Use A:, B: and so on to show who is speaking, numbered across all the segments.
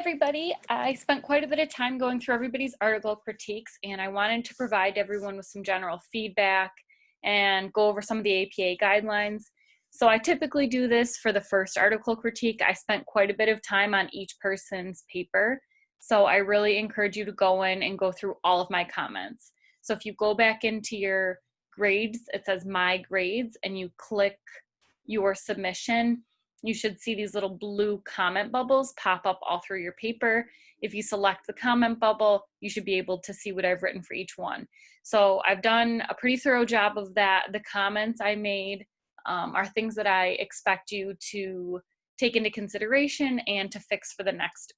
A: everybody. I spent quite a bit of time going through everybody's article critiques, and I wanted to provide everyone with some general feedback and go over some of the APA guidelines. So I typically do this for the first article critique. I spent quite a bit of time on each person's paper, so I really encourage you to go in and go through all of my comments. So if you go back into your grades, it says My Grades, and you click your submission, you should see these little blue comment bubbles pop up all through your paper. If you select the comment bubble, you should be able to see what I've written for each one. So I've done a pretty thorough job of that. The comments I made are things that I expect you to take into consideration and to fix for the next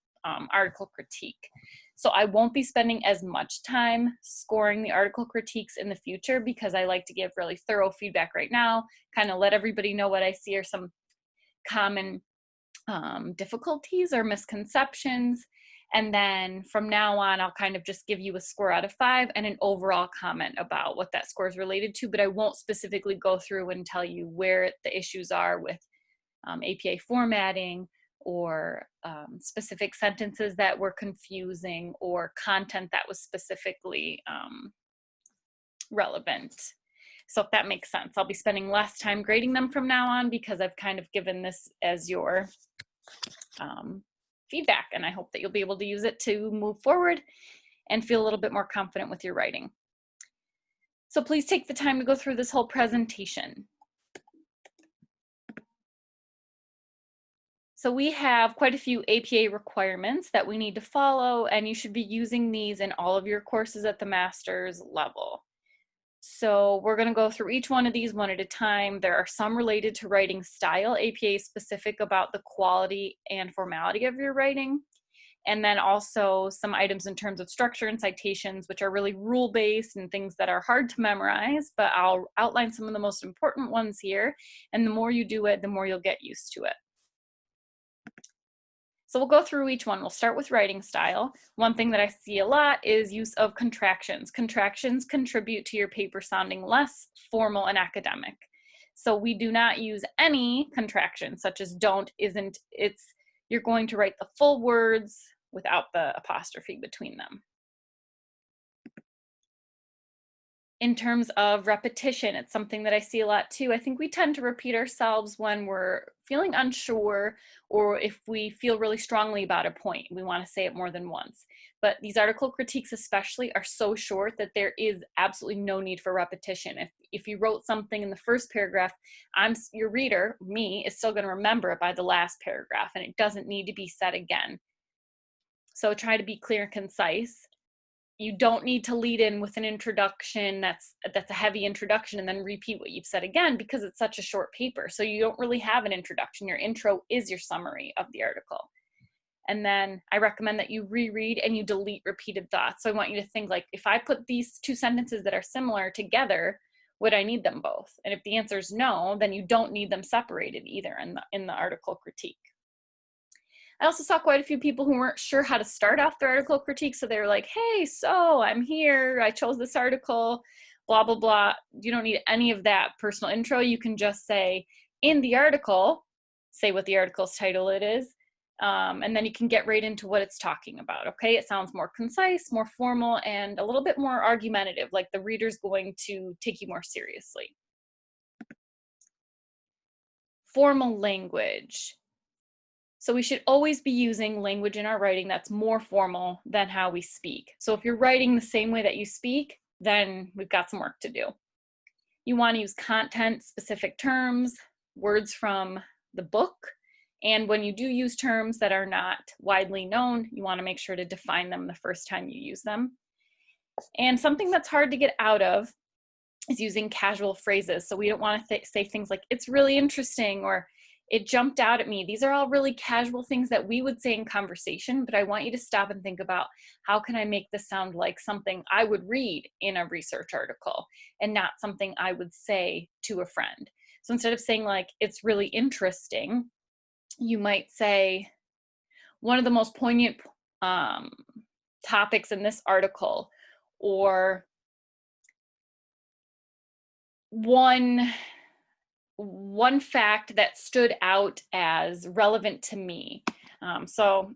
A: article critique. So I won't be spending as much time scoring the article critiques in the future because I like to give really thorough feedback right now, kind of let everybody know what I see are some common difficulties or misconceptions. And then from now on, I'll kind of just give you a score out of 5 and an overall comment about what that score is related to, but I won't specifically go through and tell you where the issues are with APA formatting or specific sentences that were confusing or content that was specifically relevant. So if that makes sense, I'll be spending less time grading them from now on because I've kind of given this as your feedback, and I hope that you'll be able to use it to move forward and feel a little bit more confident with your writing. So please take the time to go through this whole presentation. So we have quite a few APA requirements that we need to follow, and you should be using these in all of your courses at the master's level. So we're going to go through each one of these one at a time. There are some related to writing style, APA specific about the quality and formality of your writing. And then also some items in terms of structure and citations, which are really rule-based and things that are hard to memorize, but I'll outline some of the most important ones here. And the more you do it, the more you'll get used to it. So we'll go through each one. We'll start with writing style. One thing that I see a lot is use of contractions. Contractions contribute to your paper sounding less formal and academic. So we do not use any contractions such as don't, isn't, it's. You're going to write the full words without the apostrophe between them. In terms of repetition, it's something that I see a lot too. I think we tend to repeat ourselves when we're feeling unsure or if we feel really strongly about a point. We want to say it more than once. But these article critiques especially are so short that there is absolutely no need for repetition. If you wrote something in the first paragraph, your reader, me, is still going to remember it by the last paragraph, and it doesn't need to be said again. So try to be clear and concise. You don't need to lead in with an introduction that's a heavy introduction and then repeat what you've said again because it's such a short paper. So you don't really have an introduction. Your intro is your summary of the article. And then I recommend that you reread and you delete repeated thoughts. So I want you to think like, if I put these two sentences that are similar together, would I need them both? And if the answer is no, then you don't need them separated either in the article critique. I also saw quite a few people who weren't sure how to start off their article critique. So they were like, hey, so I'm here, I chose this article, blah, blah, blah. You don't need any of that personal intro. You can just say in the article, say what the article's title it is, and then you can get right into what it's talking about, okay? It sounds more concise, more formal, and a little bit more argumentative, like the reader's going to take you more seriously. Formal language. So we should always be using language in our writing that's more formal than how we speak. So if you're writing the same way that you speak, then we've got some work to do. You want to use content-specific terms, words from the book, and when you do use terms that are not widely known, you want to make sure to define them the first time you use them. And something that's hard to get out of is using casual phrases. So we don't want to say things like, it's really interesting, or it jumped out at me. These are all really casual things that we would say in conversation, but I want you to stop and think about how can I make this sound like something I would read in a research article and not something I would say to a friend. So instead of saying like, it's really interesting, you might say, one of the most poignant topics in this article, or one fact that stood out as relevant to me. So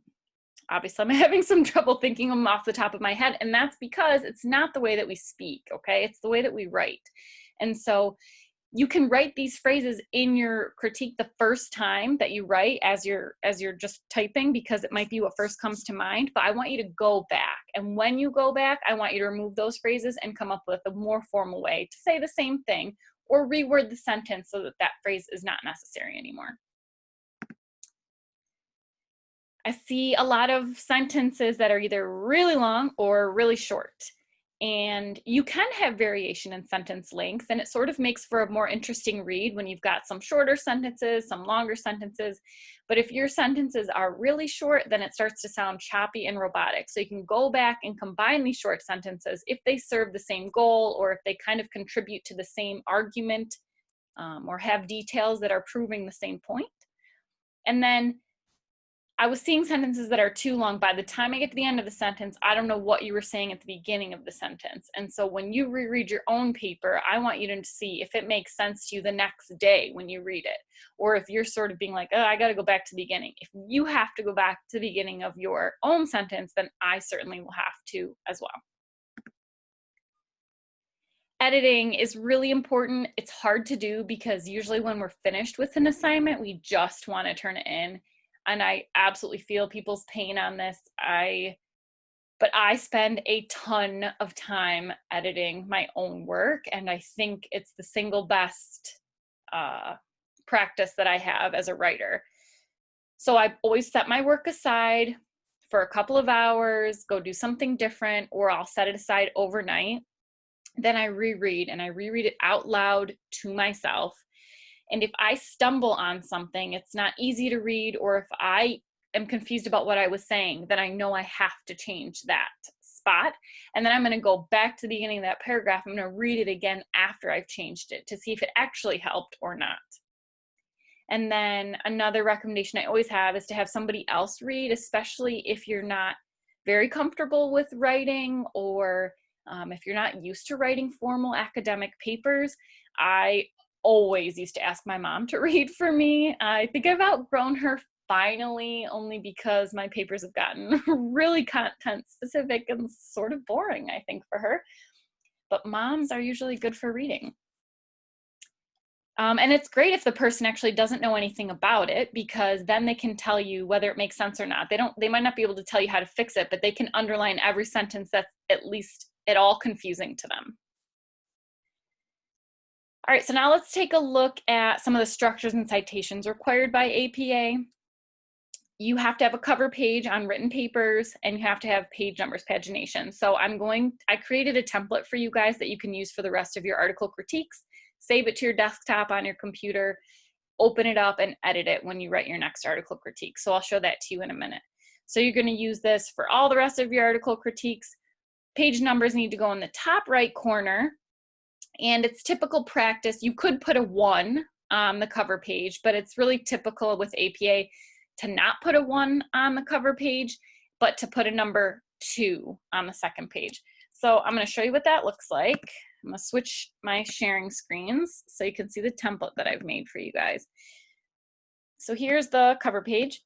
A: obviously I'm having some trouble thinking them off the top of my head, and that's because it's not the way that we speak, okay? It's the way that we write. And so you can write these phrases in your critique the first time that you write as you're just typing, because it might be what first comes to mind, but I want you to go back. And when you go back, I want you to remove those phrases and come up with a more formal way to say the same thing, or reword the sentence so that that phrase is not necessary anymore. I see a lot of sentences that are either really long or really short. And you can have variation in sentence length, and it sort of makes for a more interesting read when you've got some shorter sentences, some longer sentences. But if your sentences are really short, then it starts to sound choppy and robotic. So you can go back and combine these short sentences if they serve the same goal, or if they kind of contribute to the same argument, or have details that are proving the same point. And then I was seeing sentences that are too long. By the time I get to the end of the sentence, I don't know what you were saying at the beginning of the sentence. And so when you reread your own paper, I want you to see if it makes sense to you the next day when you read it. Or if you're sort of being like, oh, I got to go back to the beginning. If you have to go back to the beginning of your own sentence, then I certainly will have to as well. Editing is really important. It's hard to do because usually when we're finished with an assignment, we just want to turn it in. And I absolutely feel people's pain on this. But I spend a ton of time editing my own work, and I think it's the single best practice that I have as a writer. So I always set my work aside for a couple of hours, go do something different, or I'll set it aside overnight. Then I reread, and I reread it out loud to myself. And if I stumble on something, it's not easy to read, or if I am confused about what I was saying, then I know I have to change that spot. And then I'm going to go back to the beginning of that paragraph. I'm going to read it again after I've changed it to see if it actually helped or not. And then another recommendation I always have is to have somebody else read, especially if you're not very comfortable with writing, or if you're not used to writing formal academic papers. I always used to ask my mom to read for me. I think I've outgrown her finally, only because my papers have gotten really content specific and sort of boring, I think, for her. But moms are usually good for reading. And it's great if the person actually doesn't know anything about it, because then they can tell you whether it makes sense or not. They might not be able to tell you how to fix it, but they can underline every sentence that's at least at all confusing to them. All right, so now let's take a look at some of the structures and citations required by APA. You have to have a cover page on written papers, and you have to have page numbers, pagination. So I created a template for you guys that you can use for the rest of your article critiques. Save it to your desktop on your computer, open it up and edit it when you write your next article critique. So I'll show that to you in a minute. So you're going to use this for all the rest of your article critiques. Page numbers need to go in the top right corner, and it's typical practice. You could put a 1 on the cover page, but it's really typical with APA to not put a 1 on the cover page, but to put a number 2 on the second page. So I'm going to show you what that looks like. I'm going to switch my sharing screens so you can see the template that I've made for you guys. So here's the cover page.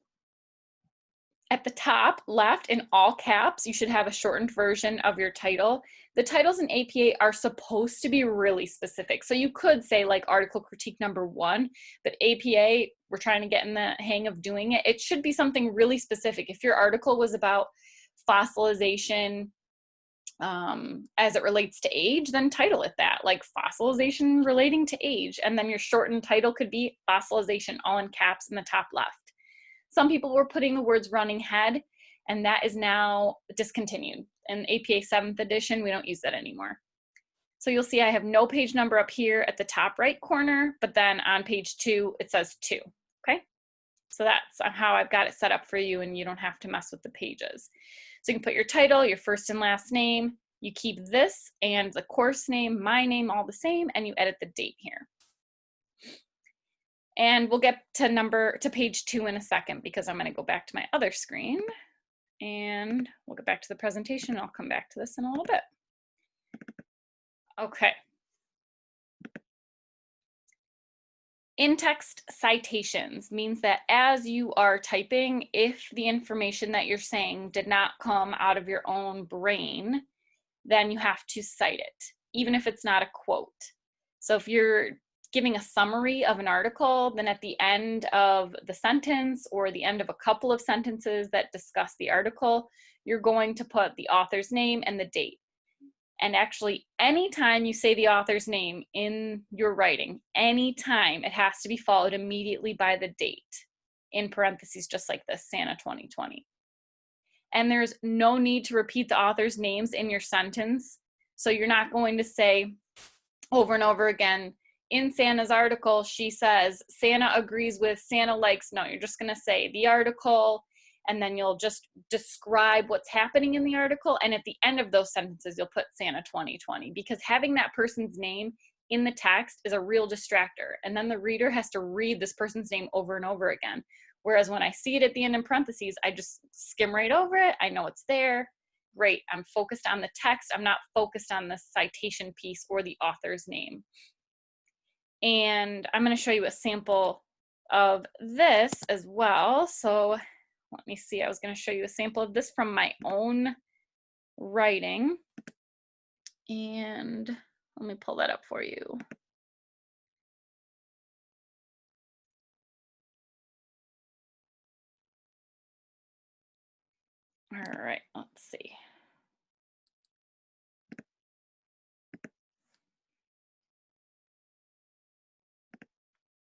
A: At the top left, in all caps, you should have a shortened version of your title. The titles in APA are supposed to be really specific. So you could say like article critique number 1, but APA, we're trying to get in the hang of doing it. It should be something really specific. If your article was about fossilization, as it relates to age, then title it that, like fossilization relating to age. And then your shortened title could be fossilization, all in caps in the top left. Some people were putting the words running head, and that is now discontinued. In APA 7th edition, we don't use that anymore. So you'll see I have no page number up here at the top right corner, but then on page 2, it says 2, okay? So that's how I've got it set up for you, and you don't have to mess with the pages. So you can put your title, your first and last name, you keep this and the course name, my name, all the same, and you edit the date here. And we'll get to page 2 in a second, because I'm going to go back to my other screen, and we'll get back to the presentation. I'll come back to this in a little bit. Okay. In-text citations means that as you are typing, if the information that you're saying did not come out of your own brain, then you have to cite it, even if it's not a quote. So if you're giving a summary of an article, then at the end of the sentence or the end of a couple of sentences that discuss the article, you're going to put the author's name and the date. And actually, anytime you say the author's name in your writing, anytime, it has to be followed immediately by the date, in parentheses, just like this, Santa 2020. And there's no need to repeat the author's names in your sentence. So you're not going to say over and over again, in Santa's article, she says, Santa agrees with, Santa likes. No, you're just going to say the article, and then you'll just describe what's happening in the article. And at the end of those sentences, you'll put Santa 2020, because having that person's name in the text is a real distractor. And then the reader has to read this person's name over and over again. Whereas when I see it at the end in parentheses, I just skim right over it. I know it's there. Great, I'm focused on the text. I'm not focused on the citation piece or the author's name. And I'm going to show you a sample of this as well. So let me see, I was going to show you a sample of this from my own writing. And let me pull that up for you. All right, let's see.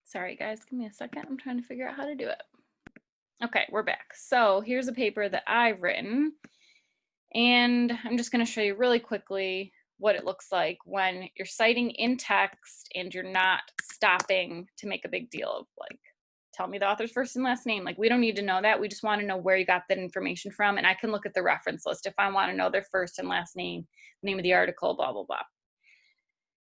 A: Sorry guys, give me a second. I'm trying to figure out how to do it. Okay, we're back. So here's a paper that I've written, and I'm just going to show you really quickly what it looks like when you're citing in text and you're not stopping to make a big deal of, like, tell me the author's first and last name. Like, we don't need to know that. We just want to know where you got that information from, and I can look at the reference list if I want to know their first and last name, name of the article, blah, blah, blah.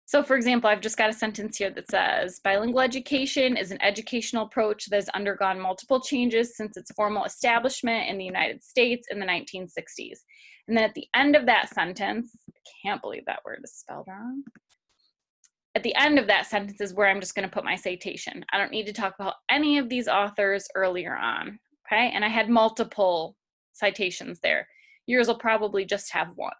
A: So for example, I've just got a sentence here that says, bilingual education is an educational approach that has undergone multiple changes since its formal establishment in the United States in the 1960s. And then at the end of that sentence, I can't believe that word is spelled wrong. At the end of that sentence is where I'm just going to put my citation. I don't need to talk about any of these authors earlier on, okay? And I had multiple citations there. Yours will probably just have one.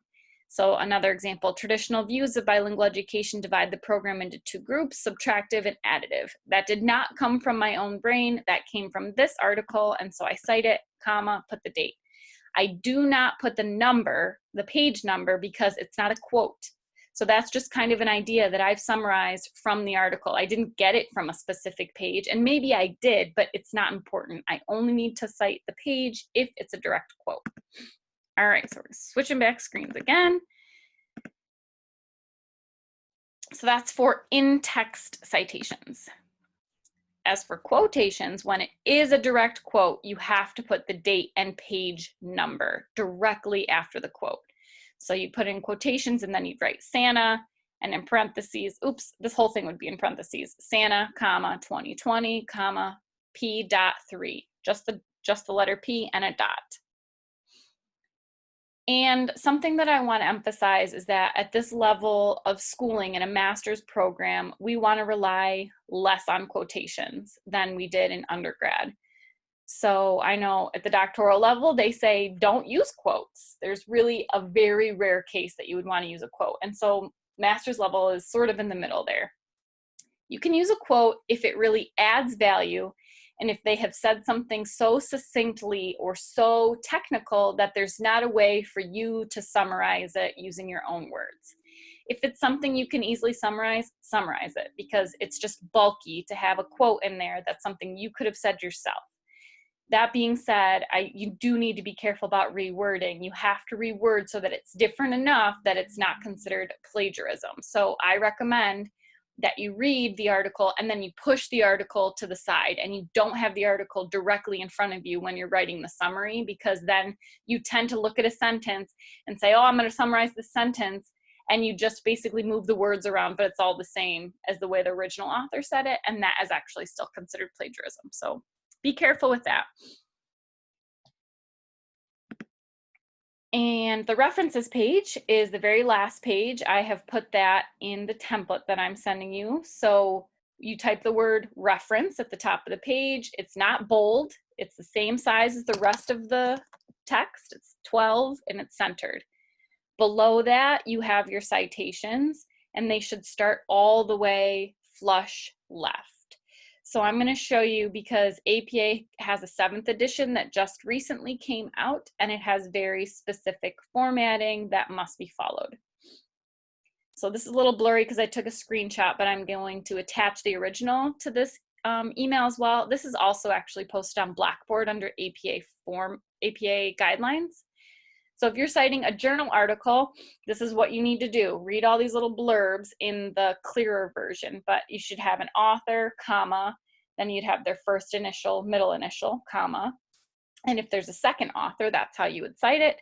A: So another example, traditional views of bilingual education divide the program into two groups, subtractive and additive. That did not come from my own brain. That came from this article, and so I cite it, comma, put the date. I do not put the number, the page number, because it's not a quote. So that's just kind of an idea that I've summarized from the article. I didn't get it from a specific page, and maybe I did, but it's not important. I only need to cite the page if it's a direct quote. All right, so we're switching back screens again. So that's for in-text citations. As for quotations, when it is a direct quote, you have to put the date and page number directly after the quote. So you put in quotations and then you'd write Santa, and in parentheses, oops, this whole thing would be in parentheses, Santa, comma, 2020, comma, P.3, just the letter P and a dot. And something that I want to emphasize is that at this level of schooling in a master's program, we want to rely less on quotations than we did in undergrad. So I know at the doctoral level, they say don't use quotes. There's really a very rare case that you would want to use a quote. And so master's level is sort of in the middle there. You can use a quote if it really adds value, and if they have said something so succinctly or so technical that there's not a way for you to summarize it using your own words. If it's something you can easily summarize, summarize it, because it's just bulky to have a quote in there that's something you could have said yourself. That being said, you do need to be careful about rewording. You have to reword so that it's different enough that it's not considered plagiarism. So I recommend that you read the article and then you push the article to the side and you don't have the article directly in front of you when you're writing the summary, because then you tend to look at a sentence and say, oh, I'm going to summarize this sentence, and you just basically move the words around, but it's all the same as the way the original author said it, and that is actually still considered plagiarism. So be careful with that. And the references page is the very last page. I have put that in the template that I'm sending you. So you type the word reference at the top of the page. It's not bold. It's the same size as the rest of the text. It's 12 and it's centered. Below that, you have your citations, and they should start all the way flush left. So I'm going to show you, because APA has a 7th edition that just recently came out, and it has very specific formatting that must be followed. So this is a little blurry because I took a screenshot, but I'm going to attach the original to this email as well. This is also actually posted on Blackboard under APA guidelines. So if you're citing a journal article, this is what you need to do. Read all these little blurbs in the clearer version, but you should have an author, comma, then you'd have their first initial, middle initial, comma. And if there's a second author, that's how you would cite it.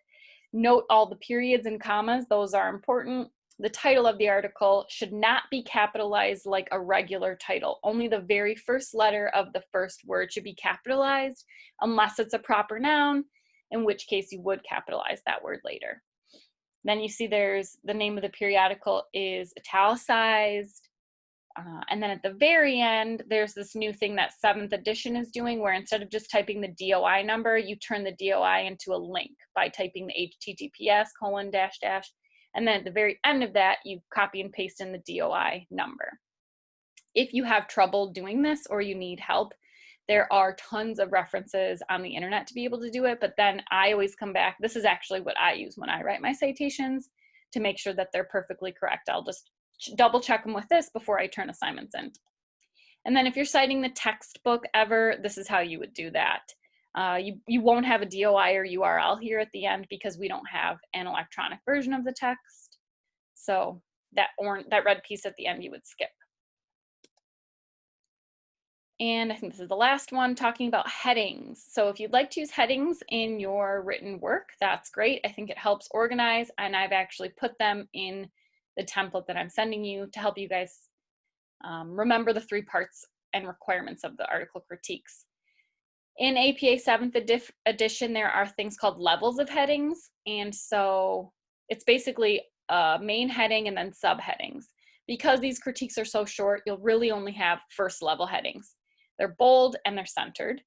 A: Note all the periods and commas, those are important. The title of the article should not be capitalized like a regular title. Only the very first letter of the first word should be capitalized, unless it's a proper noun, in which case you would capitalize that word later. Then you see there's the name of the periodical is italicized. And then at the very end, there's this new thing that 7th edition is doing, where instead of just typing the DOI number, you turn the DOI into a link by typing the HTTPS : // and then at the very end of that, you copy and paste in the DOI number. If you have trouble doing this or you need help, there are tons of references on the internet to be able to do it, but then I always come back. This is actually what I use when I write my citations to make sure that they're perfectly correct. I'll just double check them with this before I turn assignments in. And then if you're citing the textbook ever, this is how you would do that. You won't have a DOI or URL here at the end because we don't have an electronic version of the text. So that red piece at the end you would skip. And I think this is the last one, talking about headings. So if you'd like to use headings in your written work, that's great. I think it helps organize, and I've actually put them in the template that I'm sending you to help you guys remember the 3 parts and requirements of the article critiques. In APA 7th edition, there are things called levels of headings. And so it's basically a main heading and then subheadings. Because these critiques are so short, you'll really only have first level headings. They're bold and they're centered.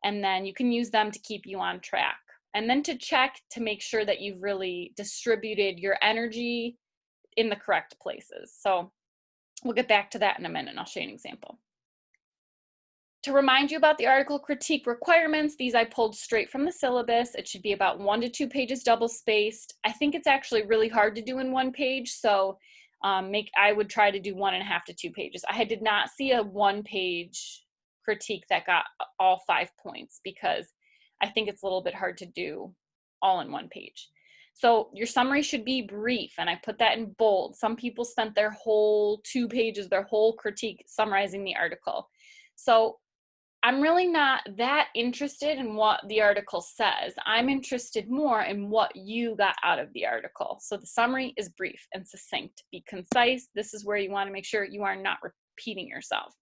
A: And then you can use them to keep you on track. And then to check to make sure that you've really distributed your energy in the correct places. So we'll get back to that in a minute, and I'll show you an example. To remind you about the article critique requirements, these I pulled straight from the syllabus. It should be about 1 to 2 pages double spaced. I think it's actually really hard to do in 1 page, so I would try to do 1.5 to 2 pages. I did not see a 1-page critique that got all 5 points, because I think it's a little bit hard to do all in 1 page. So your summary should be brief, and I put that in bold. Some people spent their whole 2 pages, their whole critique summarizing the article. So I'm really not that interested in what the article says. I'm interested more in what you got out of the article. So the summary is brief and succinct. Be concise. This is where you want to make sure you are not repeating yourself.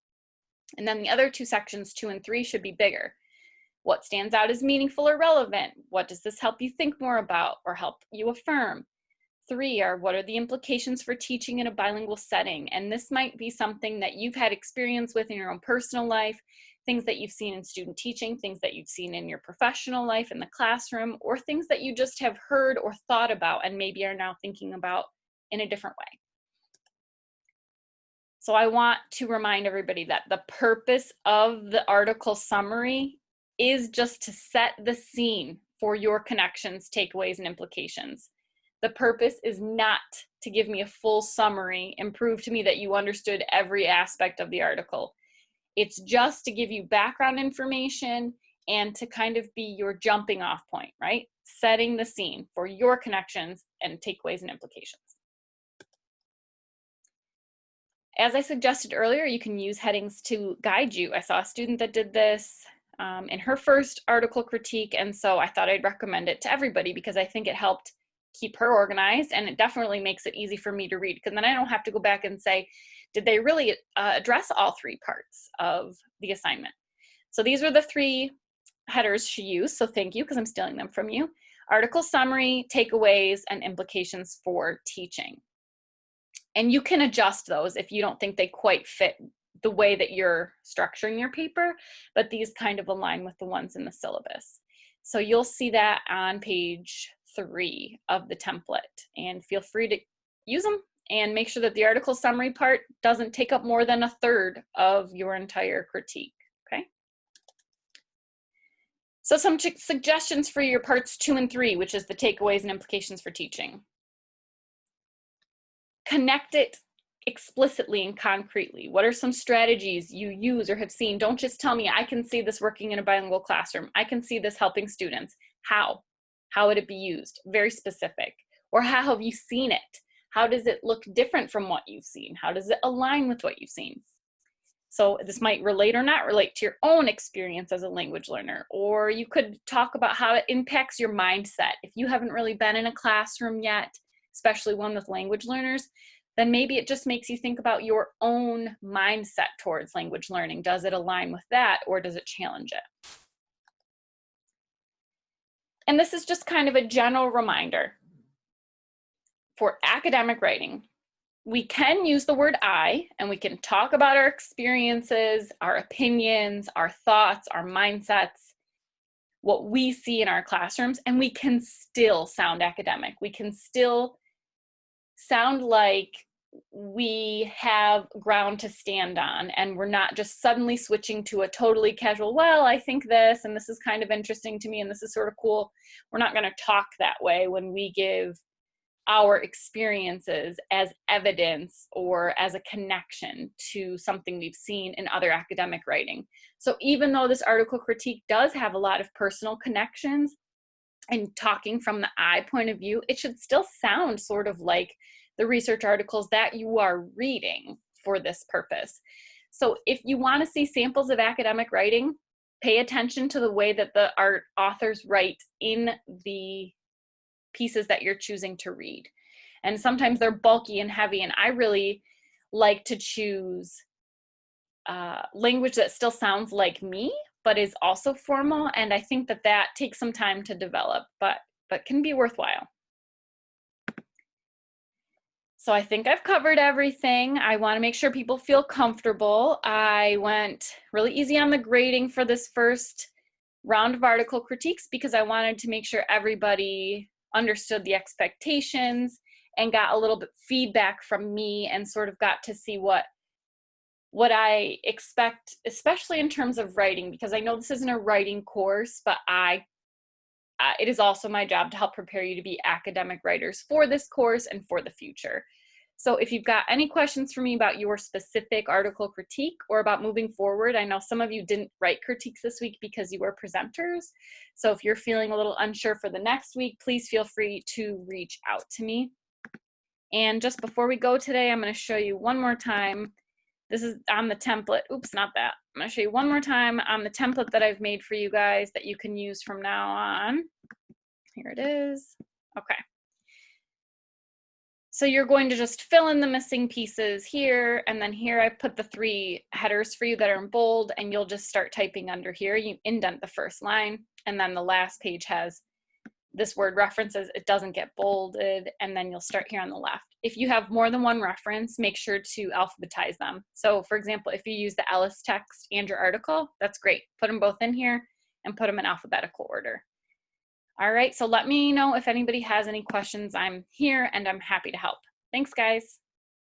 A: And then the other 2 sections, 2 and 3, should be bigger. What stands out as meaningful or relevant? What does this help you think more about or help you affirm? 3 are, what are the implications for teaching in a bilingual setting? And this might be something that you've had experience with in your own personal life, things that you've seen in student teaching, things that you've seen in your professional life in the classroom, or things that you just have heard or thought about and maybe are now thinking about in a different way. So I want to remind everybody that the purpose of the article summary is just to set the scene for your connections, takeaways, and implications. The purpose is not to give me a full summary and prove to me that you understood every aspect of the article. It's just to give you background information and to kind of be your jumping off point, right? Setting the scene for your connections and takeaways and implications. As I suggested earlier, you can use headings to guide you. I saw a student that did this in her first article critique, and so I thought I'd recommend it to everybody because I think it helped keep her organized, and it definitely makes it easy for me to read, because then I don't have to go back and say, did they really address all 3 parts of the assignment? So these were the 3 headers she used, so thank you, because I'm stealing them from you. Article summary, takeaways, and implications for teaching. And you can adjust those if you don't think they quite fit the way that you're structuring your paper, but these kind of align with the ones in the syllabus. So you'll see that on page 3 of the template, and feel free to use them and make sure that the article summary part doesn't take up more than 1/3 of your entire critique, okay? So some suggestions for your parts 2 and 3, which is the takeaways and implications for teaching. Connect it explicitly and concretely. What are some strategies you use or have seen? Don't just tell me, I can see this working in a bilingual classroom. I can see this helping students. How? How would it be used? Very specific. Or how have you seen it? How does it look different from what you've seen? How does it align with what you've seen? So this might relate or not relate to your own experience as a language learner. Or you could talk about how it impacts your mindset. If you haven't really been in a classroom yet, especially one with language learners, then maybe it just makes you think about your own mindset towards language learning. Does it align with that, or does it challenge it? And this is just kind of a general reminder. For academic writing, we can use the word I, and we can talk about our experiences, our opinions, our thoughts, our mindsets, what we see in our classrooms, and we can still sound academic. We can still sound like we have ground to stand on, and we're not just suddenly switching to a totally casual, well, I think this, and this is kind of interesting to me, and this is sort of cool. We're not going to talk that way when we give our experiences as evidence or as a connection to something we've seen in other academic writing. So even though this article critique does have a lot of personal connections and talking from the I point of view, it should still sound sort of like the research articles that you are reading for this purpose. So if you want to see samples of academic writing, pay attention to the way that the authors write in the pieces that you're choosing to read. And sometimes they're bulky and heavy, and I really like to choose language that still sounds like me, but is also formal, and I think that that takes some time to develop, but can be worthwhile. So I think I've covered everything. I want to make sure people feel comfortable. I went really easy on the grading for this first round of article critiques because I wanted to make sure everybody understood the expectations and got a little bit feedback from me and sort of got to see what I expect, especially in terms of writing, because I know this isn't a writing course, but it is also my job to help prepare you to be academic writers for this course and for the future. So if you've got any questions for me about your specific article critique or about moving forward, I know some of you didn't write critiques this week because you were presenters. So if you're feeling a little unsure for the next week, please feel free to reach out to me. And just before we go today, I'm going to show you one more time. This is on the template. Oops, not that. I'm going to show you one more time on the template that I've made for you guys that you can use from now on. Here it is. Okay. So you're going to just fill in the missing pieces here, and then here I put the 3 headers for you that are in bold, and you'll just start typing under here. You indent the first line, and then the last page has this word references. It doesn't get bolded, and then you'll start here on the left. If you have more than one reference, make sure to alphabetize them. So for example, if you use the Ellis text and your article, that's great. Put them both in here and put them in alphabetical order. All right, so let me know if anybody has any questions. I'm here and I'm happy to help. Thanks, guys.